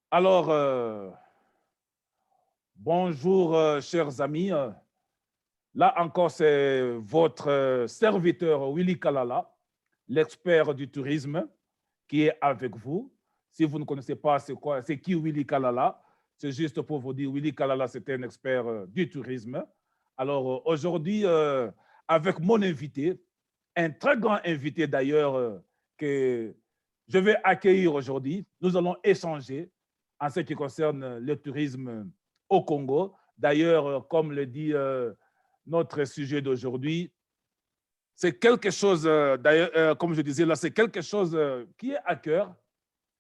Alors, bonjour, chers amis. Là encore, c'est votre serviteur Willy Kalala, l'expert du tourisme, qui est avec vous. Si vous ne connaissez pas c'est qui Willy Kalala, c'est juste pour vous dire, Willy Kalala, c'est un expert du tourisme. Alors, aujourd'hui, avec mon invité, un très grand invité d'ailleurs, que je vais accueillir aujourd'hui, nous allons échanger en ce qui concerne le tourisme au Congo. D'ailleurs, comme le dit notre sujet d'aujourd'hui, c'est quelque chose, d'ailleurs, comme je disais là, c'est quelque chose qui est à cœur.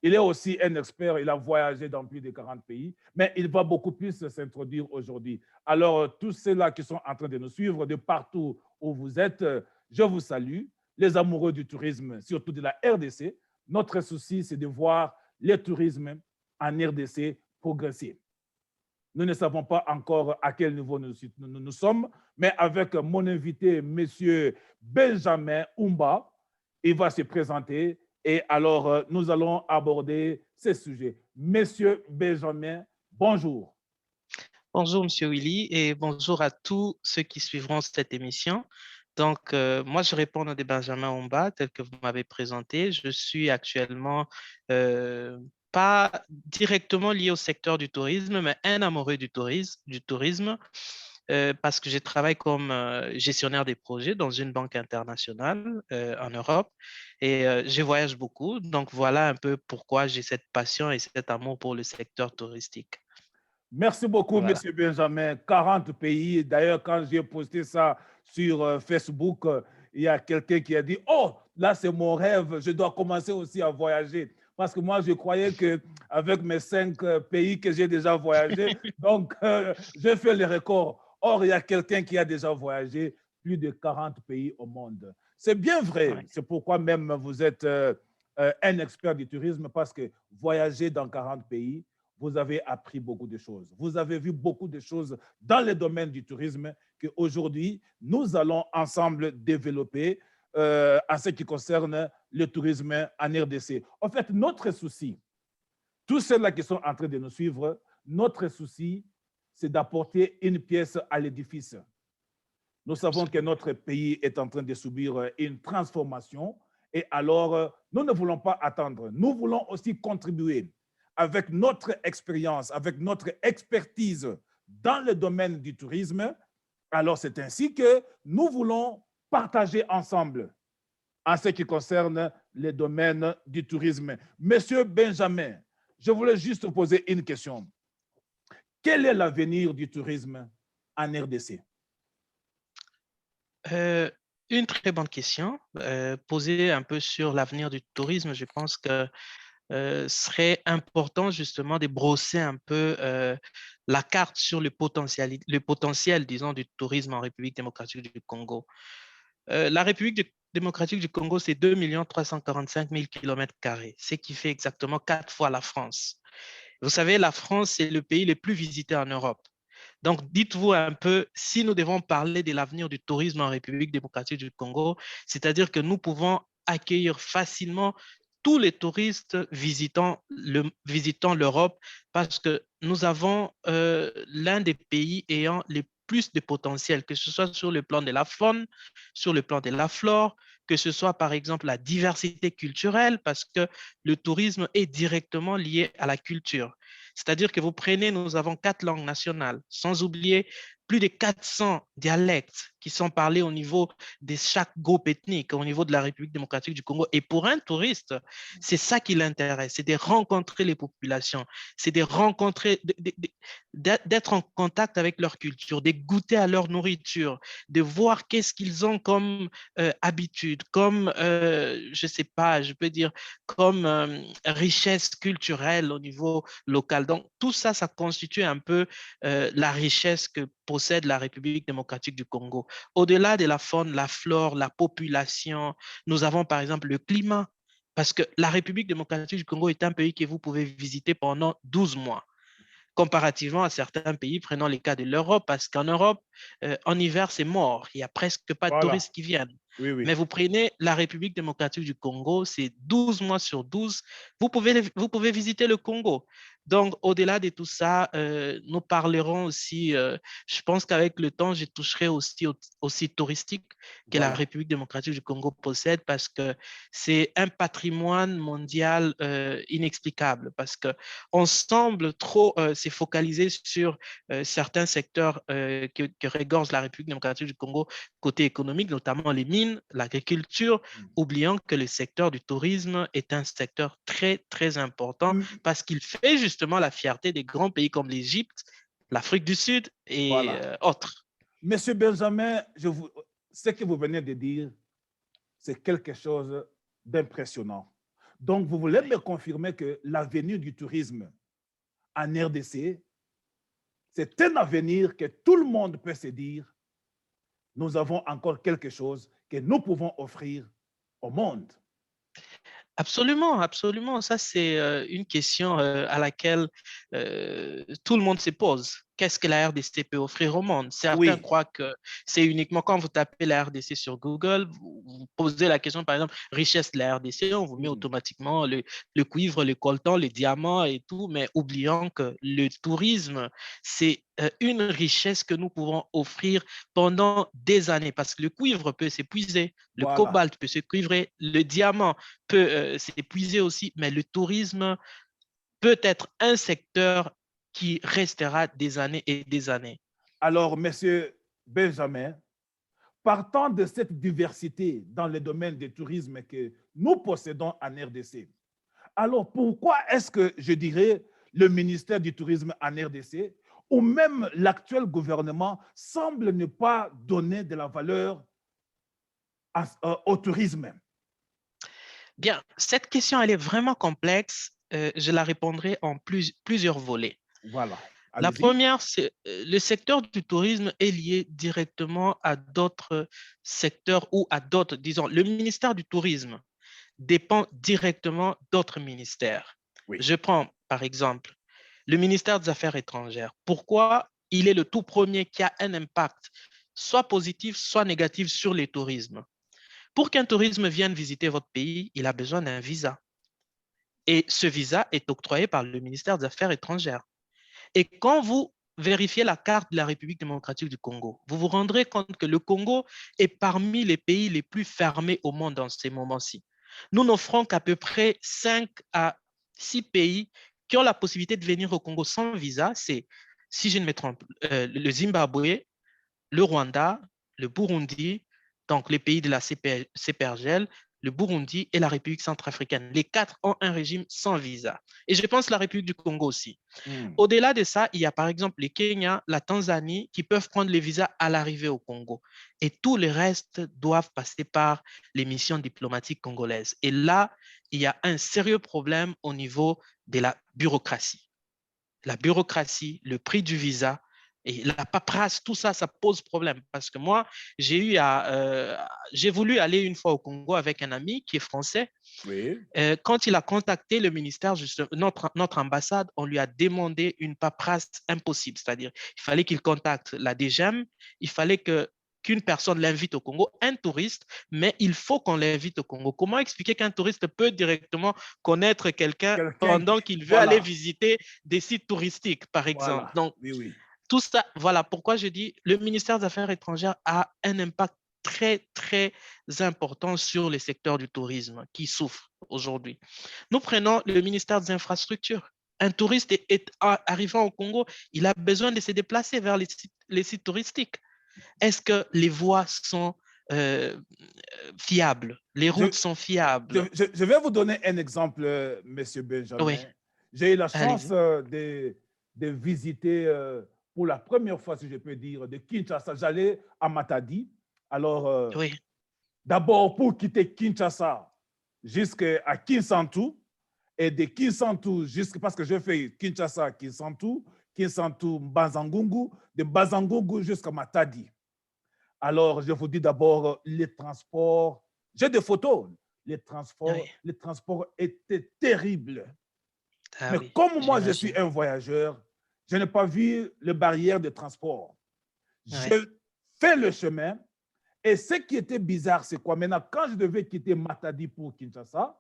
Il est aussi un expert, il a voyagé dans plus de 40 pays, mais il va beaucoup plus s'introduire aujourd'hui. Alors, tous ceux-là qui sont en train de nous suivre de partout où vous êtes, je vous salue. Les amoureux du tourisme, surtout de la RDC, notre souci, c'est de voir le tourisme en RDC progresser. Nous ne savons pas encore à quel niveau nous sommes, mais avec mon invité, Monsieur Benjamin Oumba, il va se présenter et alors nous allons aborder ces sujets. Monsieur Benjamin, bonjour. Bonjour, Monsieur Willy, et bonjour à tous ceux qui suivront cette émission. Donc, moi, je réponds au nom de Benjamin Omba, tel que vous m'avez présenté. Je suis actuellement pas directement lié au secteur du tourisme, mais un amoureux du tourisme, parce que je travaille comme gestionnaire des projets dans une banque internationale en Europe et je voyage beaucoup. Donc, voilà un peu pourquoi j'ai cette passion et cet amour pour le secteur touristique. Merci beaucoup, Voilà. Monsieur Benjamin. 40 pays. D'ailleurs, quand j'ai posté ça sur Facebook, il y a quelqu'un qui a dit, oh, là, c'est mon rêve, je dois commencer aussi à voyager. Parce que moi, je croyais qu'avec mes 5 pays que j'ai déjà voyagé, donc je fais le record. Or, il y a quelqu'un qui a déjà voyagé plus de 40 pays au monde. C'est bien vrai. Ouais. C'est pourquoi même vous êtes un expert du tourisme, parce que voyager dans 40 pays, vous avez appris beaucoup de choses. Vous avez vu beaucoup de choses dans le domaine du tourisme qu'aujourd'hui, nous allons ensemble développer en ce qui concerne le tourisme en RDC. En fait, notre souci, tous ceux-là qui sont en train de nous suivre, notre souci, c'est d'apporter une pièce à l'édifice. Nous savons que Absolument. notre pays est en train de subir une transformation et alors nous ne voulons pas attendre. Nous voulons aussi contribuer avec notre expérience, avec notre expertise dans le domaine du tourisme. Alors c'est ainsi que nous voulons partager ensemble en ce qui concerne le domaine du tourisme. Monsieur Benjamin, je voulais juste poser une question. Quel est l'avenir du tourisme en RDC? Euh, une très bonne question. Posée un peu sur l'avenir du tourisme, je pense que serait important justement de brosser un peu la carte sur le potentiel, disons, du tourisme en République démocratique du Congo. La République démocratique du Congo, c'est 2 345 000 km², ce qui fait exactement 4 fois la France. Vous savez, la France, c'est le pays le plus visité en Europe. Donc, dites-vous un peu, si nous devons parler de l'avenir du tourisme en République démocratique du Congo, c'est-à-dire que nous pouvons accueillir facilement tous les touristes visitant l'Europe parce que nous avons l'un des pays ayant les plus de potentiel, que ce soit sur le plan de la faune, sur le plan de la flore, que ce soit par exemple la diversité culturelle, parce que le tourisme est directement lié à la culture. C'est-à-dire que vous prenez, nous avons 4 langues nationales, sans oublier plus de 400 dialectes qui sont parlés au niveau de chaque groupe ethnique, au niveau de la République démocratique du Congo. Et pour un touriste, c'est ça qui l'intéresse, c'est de rencontrer les populations, c'est de rencontrer, d'être en contact avec leur culture, de goûter à leur nourriture, de voir qu'est-ce qu'ils ont comme habitude, comme, je ne sais pas, je peux dire, comme richesse culturelle au niveau local. Donc, tout ça, ça constitue un peu la richesse que possède la République démocratique du Congo. Au-delà de la faune, la flore, la population, nous avons par exemple le climat, parce que la République démocratique du Congo est un pays que vous pouvez visiter pendant 12 mois comparativement à certains pays, prenons les cas de l'Europe, parce qu'en Europe, en hiver, c'est mort. Il n'y a presque pas de Voilà. touristes qui viennent. Oui, oui. Mais vous prenez la République démocratique du Congo, c'est 12 mois sur 12. Vous pouvez visiter le Congo. Donc, au-delà de tout ça, nous parlerons aussi, je pense qu'avec le temps, je toucherai aussi au site touristique que la Voilà. République démocratique du Congo possède parce que c'est un patrimoine mondial inexplicable parce qu'on semble trop se focaliser sur certains secteurs que regorge la République démocratique du Congo côté économique, notamment les mines, l'agriculture, oubliant que le secteur du tourisme est un secteur très, très important Mm, parce qu'il fait justement la fierté des grands pays comme l'Égypte, l'Afrique du Sud et voilà. autres. Monsieur Benjamin, ce que vous venez de dire, c'est quelque chose d'impressionnant. Donc, vous voulez me confirmer que l'avenir du tourisme en RDC, c'est un avenir que tout le monde peut se dire, nous avons encore quelque chose que nous pouvons offrir au monde. Absolument, absolument. Ça, c'est une question à laquelle tout le monde se pose. Qu'est-ce que la RDC peut offrir au monde? Certains Oui. croient que c'est uniquement quand vous tapez la RDC sur Google, vous posez la question, par exemple, richesse de la RDC, on vous met automatiquement le cuivre, le coltan, le diamant et tout, mais oubliant que le tourisme, c'est une richesse que nous pouvons offrir pendant des années parce que le cuivre peut s'épuiser, le Voilà. cobalt peut s'épuiser, le diamant peut s'épuiser aussi, mais le tourisme peut être un secteur qui restera des années et des années. Alors, monsieur Benjamin, partant de cette diversité dans le domaine du tourisme que nous possédons en RDC, alors pourquoi est-ce que, je dirais, le ministère du Tourisme en RDC ou même l'actuel gouvernement semble ne pas donner de la valeur au tourisme? Bien, cette question, elle est vraiment complexe. Je la répondrai en plusieurs volets. Voilà, La allez-y. première, c'est le secteur du tourisme est lié directement à d'autres secteurs ou à d'autres, disons, le ministère du tourisme dépend directement d'autres ministères. Oui, Je prends par exemple le ministère des Affaires étrangères. Pourquoi il est le tout premier qui a un impact soit positif, soit négatif sur le tourisme? Pour qu'un tourisme vienne visiter votre pays, il a besoin d'un visa. Et ce visa est octroyé par le ministère des Affaires étrangères. Et quand vous vérifiez la carte de la République démocratique du Congo, vous vous rendrez compte que le Congo est parmi les pays les plus fermés au monde dans ces moments-ci. Nous n'offrons qu'à peu près 5 à 6 pays qui ont la possibilité de venir au Congo sans visa. C'est, si je ne me trompe, le Zimbabwe, le Rwanda, le Burundi, donc les pays de la CPRGL, le Burundi et la République centrafricaine. Les quatre ont un régime sans visa. Et je pense la République du Congo aussi. Au-delà de ça, il y a par exemple le Kenya, la Tanzanie qui peuvent prendre les visas à l'arrivée au Congo. Et tout le reste doivent passer par les missions diplomatiques congolaises. Et là, il y a un sérieux problème au niveau de la bureaucratie. La bureaucratie, le prix du visa et la paperasse, tout ça, ça pose problème. Parce que moi, j'ai voulu aller une fois au Congo avec un ami qui est français. oui. Quand il a contacté le ministère, notre ambassade, on lui a demandé une paperasse impossible. C'est-à-dire, il fallait qu'il contacte la DGM, il fallait qu'une personne l'invite au Congo, un touriste, mais il faut qu'on l'invite au Congo. Comment expliquer qu'un touriste peut directement connaître quelqu'un Quelqu'un qui... pendant qu'il veut aller Voilà, visiter des sites touristiques, par exemple? voilà, Donc, oui, oui. tout ça, voilà pourquoi je dis le ministère des Affaires étrangères a un impact très, très important sur le secteur du tourisme qui souffre aujourd'hui. Nous prenons le ministère des Infrastructures. Un touriste arrivant au Congo, il a besoin de se déplacer vers les sites touristiques. Est-ce que les voies sont fiables? Les Je, routes sont fiables? je vais vous donner un exemple, Monsieur Oui, Benjamin. J'ai eu la chance allez-y. de visiter pour la première fois, si je peux dire, de Kinshasa. J'allais à Matadi. Alors, Oui, d'abord, pour quitter Kinshasa jusqu'à Kinsantu, et de Kinsantu jusqu'à, parce que je fais Kinshasa, Kinsantu, Kinsantu, Bazangungu, de Bazangungu jusqu'à Matadi. Alors, je vous dis d'abord, les transports, j'ai des photos, oui. les transports étaient terribles. Ah Mais oui, comme moi, je suis j'imagine. un voyageur, je n'ai pas vu les barrières de transport. Oui, Je fais le chemin Et ce qui était bizarre, c'est quoi? Maintenant, quand je devais quitter Matadi pour Kinshasa,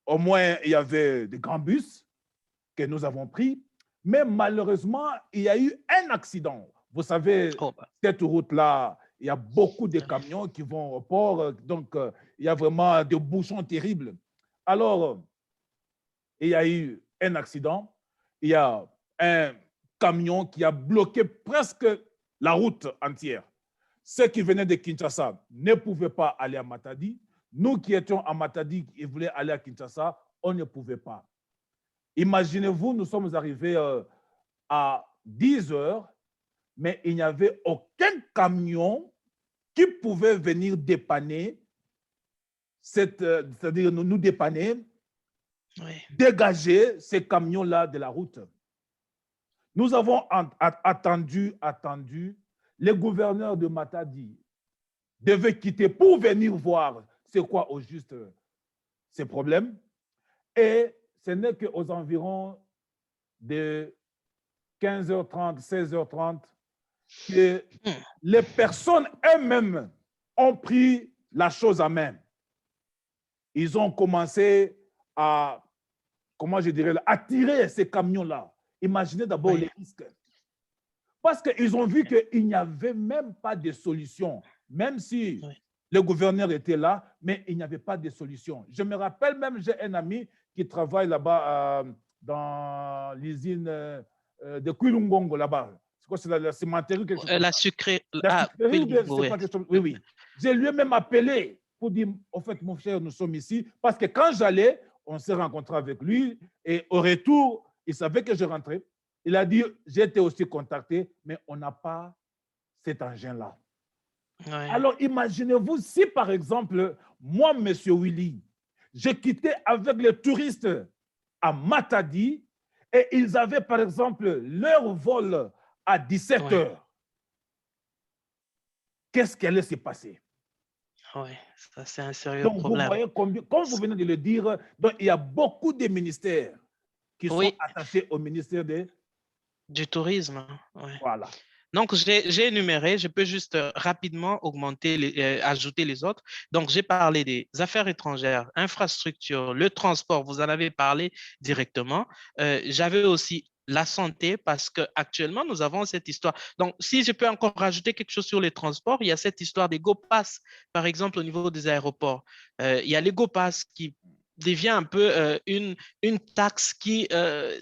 au moins, il y avait des grands bus que nous avons pris, mais malheureusement, il y a eu un accident. Vous savez, Oh, bah, cette route-là, il y a beaucoup de camions qui vont au port, donc il y a vraiment des bouchons terribles. Alors, il y a eu un accident, il y a un camion qui a bloqué presque la route entière. Ceux qui venaient de Kinshasa ne pouvaient pas aller à Matadi. Nous qui étions à Matadi et voulaient aller à Kinshasa, on ne pouvait pas. Imaginez-vous, nous sommes arrivés à 10 heures, mais il n'y avait aucun camion qui pouvait venir dépanner, c'est-à-dire nous dépanner, oui, dégager ces camions-là de la route. Nous avons attendu. Le gouverneur de Matadi devait quitter pour venir voir c'est quoi au juste ces problèmes. Et ce n'est qu'aux environs de 15h30, 16h30 que les personnes elles-mêmes ont pris la chose en main. Ils ont commencé à, comment je dirais, à tirer ces camions-là. Imaginez d'abord oui, les risques. Parce qu'ils ont vu qu'il n'y avait même pas de solution, même si oui. le gouverneur était là, mais il n'y avait pas de solution. Je me rappelle même, j'ai un ami qui travaille là-bas dans l'usine de Kwilungongo, là-bas. C'est quoi, c'est la cimenterie, quelque chose comme La ça. sucrée, La ah, sucrerie, ou bien je ne Quilombo, sais oui. pas quelque chose. Oui, oui. Je lui ai même appelé pour dire, au fait, mon cher, nous sommes ici. Parce que quand j'allais, on s'est rencontré avec lui et au retour, il savait que je rentrais. Il a dit, j'ai été aussi contacté, mais on n'a pas cet engin-là. Ouais, Alors, imaginez-vous si, par exemple, moi, M. Willy, j'ai quitté avec les touristes à Matadi et ils avaient, par exemple, leur vol à 17 ouais, heures. Qu'est-ce qui allait se passer? ouais. Ça, c'est un sérieux Donc, vous problème. voyez combien, comme vous venez de le dire, donc, il y a beaucoup de ministères qui sont Oui, attachés au ministère de... du tourisme. Ouais. Voilà. Donc, j'ai énuméré, je peux juste rapidement ajouter les autres. Donc, j'ai parlé des affaires étrangères, infrastructures, le transport, vous en avez parlé directement. J'avais aussi la santé parce qu'actuellement, nous avons cette histoire. Donc, si je peux encore rajouter quelque chose sur les transports, il y a cette histoire des go-pass, par exemple, au niveau des aéroports. Il y a les go-pass qui devient un peu une taxe qui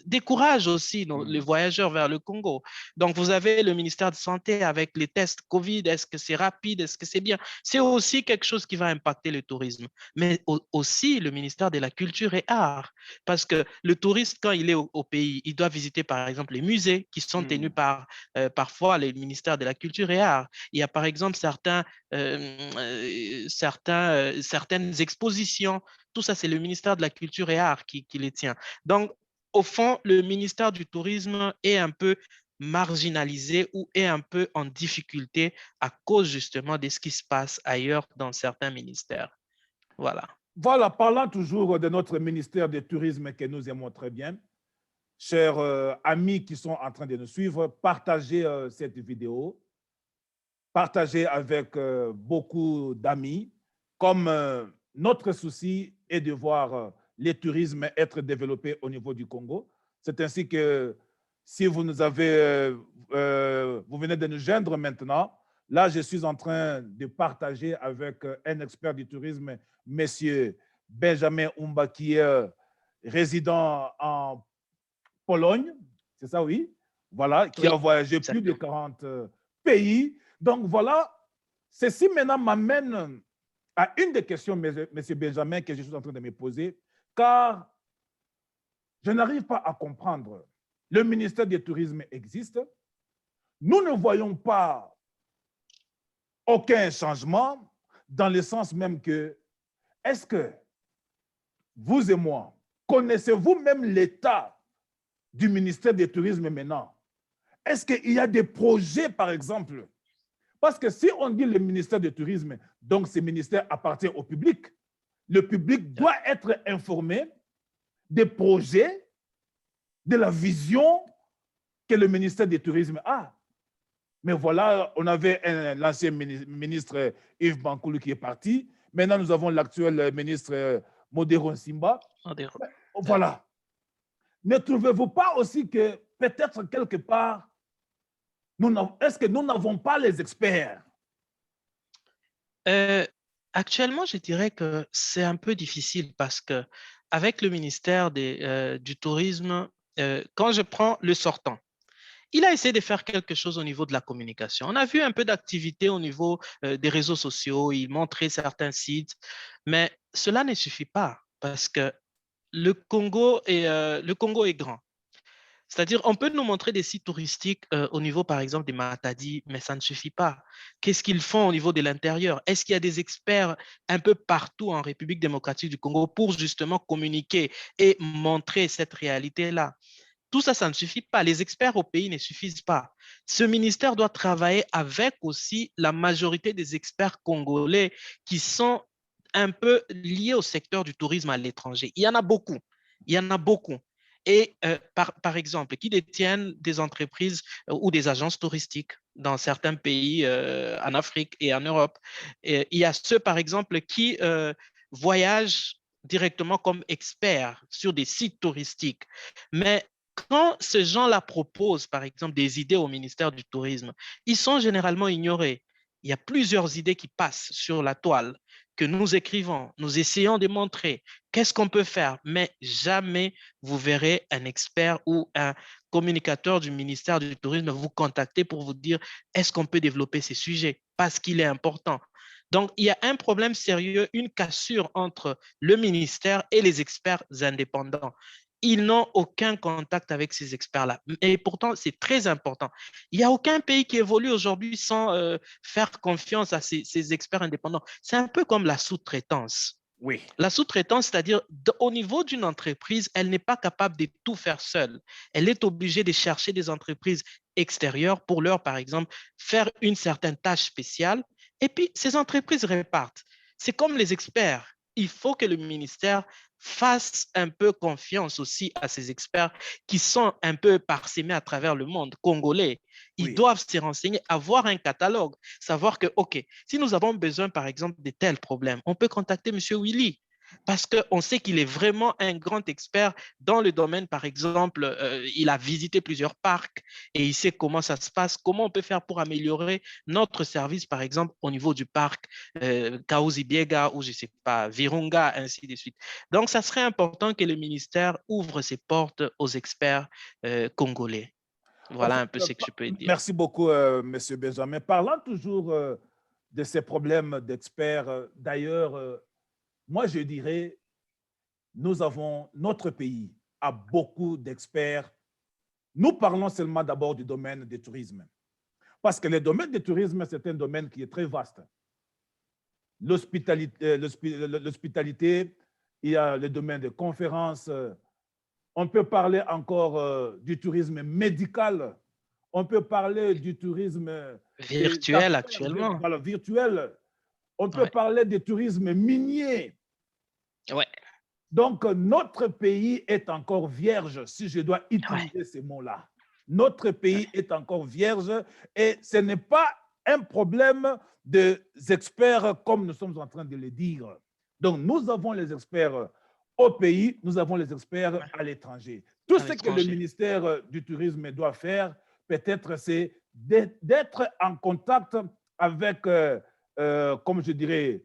décourage aussi les voyageurs vers le Congo. Donc, vous avez le ministère de Santé avec les tests COVID. Est-ce que c'est rapide? Est-ce que c'est bien? C'est aussi quelque chose qui va impacter le tourisme. Mais aussi le ministère de la Culture et Arts. Parce que le touriste, quand il est au pays, il doit visiter, par exemple, les musées qui sont tenus par parfois les ministères de la Culture et Arts. Il y a, par exemple, certaines expositions. Tout ça, c'est le ministère de la Culture et Arts qui les tient. Donc, au fond, le ministère du Tourisme est un peu marginalisé ou est un peu en difficulté à cause justement de ce qui se passe ailleurs dans certains ministères. Voilà. Voilà, parlant toujours de notre ministère du Tourisme que nous aimons très bien, chers amis qui sont en train de nous suivre, partagez cette vidéo, partagez avec beaucoup d'amis, comme notre souci est de voir le tourisme être développé au niveau du Congo. C'est ainsi que si vous nous avez, vous venez de nous joindre maintenant, là, je suis en train de partager avec un expert du tourisme, monsieur Benjamin Umba, qui est résident en Pologne, c'est ça, oui, voilà, qui Oui, a voyagé plus de exactement. 40 pays. Donc voilà, ceci maintenant m'amène à une des questions, M. Benjamin, que je suis en train de me poser, car je n'arrive pas à comprendre. Le ministère du Tourisme existe. Nous ne voyons pas aucun changement dans le sens même que, est-ce que vous et moi, connaissez-vous même l'état du ministère du Tourisme maintenant? Est-ce qu'il y a des projets, par exemple? Parce que si on dit le ministère du Tourisme, donc ce ministère appartient au public, le public doit être informé des projets, de la vision que le ministère du Tourisme a. Mais voilà, on avait l'ancien ministre Yves Bankoulou qui est parti. Maintenant, nous avons l'actuel ministre Modéron Simba. Voilà. Ne trouvez-vous pas aussi que peut-être quelque part, est-ce que nous n'avons pas les experts? Actuellement, je dirais que c'est un peu difficile parce que avec le ministère du Tourisme, quand je prends le sortant, il a essayé de faire quelque chose au niveau de la communication. On a vu un peu d'activité au niveau des réseaux sociaux, il montrait certains sites, mais cela ne suffit pas parce que le Congo est grand. C'est-à-dire, on peut nous montrer des sites touristiques au niveau, par exemple, des Matadi, mais ça ne suffit pas. Qu'est-ce qu'ils font au niveau de l'intérieur? Est-ce qu'il y a des experts un peu partout en République démocratique du Congo pour justement communiquer et montrer cette réalité-là? Tout ça, ça ne suffit pas. Les experts au pays ne suffisent pas. Ce ministère doit travailler avec aussi la majorité des experts congolais qui sont un peu liés au secteur du tourisme à l'étranger. Il y en a beaucoup. Il y en a beaucoup. Et par exemple, qui détiennent des entreprises ou des agences touristiques dans certains pays en Afrique et en Europe. Et il y a ceux, par exemple, qui voyagent directement comme experts sur des sites touristiques. Mais quand ces gens-là proposent, par exemple, des idées au ministère du Tourisme, ils sont généralement ignorés. Il y a plusieurs idées qui passent sur la toile que nous écrivons, nous essayons de montrer qu'est-ce qu'on peut faire, mais jamais vous verrez un expert ou un communicateur du ministère du Tourisme vous contacter pour vous dire est-ce qu'on peut développer ces sujets parce qu'il est important. Donc, il y a un problème sérieux, une cassure entre le ministère et les experts indépendants. Ils n'ont aucun contact avec ces experts-là. Et pourtant, c'est très important. Il n'y a aucun pays qui évolue aujourd'hui sans faire confiance à ces experts indépendants. C'est un peu comme la sous-traitance. Oui. La sous-traitance, c'est-à-dire au niveau d'une entreprise, elle n'est pas capable de tout faire seule. Elle est obligée de chercher des entreprises extérieures pour leur, par exemple, faire une certaine tâche spéciale. Et puis, ces entreprises repartent. C'est comme les experts. Il faut que le ministère fasse un peu confiance aussi à ces experts qui sont un peu parsemés à travers le monde congolais. Ils doivent se renseigner, avoir un catalogue, savoir que, OK, si nous avons besoin, par exemple, de tels problèmes, on peut contacter M. Willy parce qu'on sait qu'il est vraiment un grand expert dans le domaine, par exemple, il a visité plusieurs parcs et il sait comment ça se passe, comment on peut faire pour améliorer notre service, par exemple, au niveau du parc Kaouzi Biega ou je ne sais pas, Virunga, ainsi de suite. Donc, ça serait important que le ministère ouvre ses portes aux experts congolais. En Voilà fait, un peu ce que je peux dire. merci beaucoup, M. Benjamin. Parlant toujours de ces problèmes d'experts, d'ailleurs, moi, je dirais, notre pays a beaucoup d'experts. Nous parlons seulement d'abord du domaine du tourisme. Parce que le domaine du tourisme, c'est un domaine qui est très vaste. L'hospitalité, il y a le domaine des conférences. On peut parler encore du tourisme médical. On peut parler du tourisme virtuel actuellement. Voilà, virtuel. On peut Ouais. parler du tourisme minier. Ouais. Donc, notre pays est encore vierge, si je dois utiliser ces mots-là. Notre pays est encore vierge et ce n'est pas un problème des experts comme nous sommes en train de le dire. Donc, nous avons les experts au pays, nous avons les experts à l'étranger. Tout ce que le ministère du Tourisme doit faire, peut-être, c'est d'être en contact avec, comme je dirais,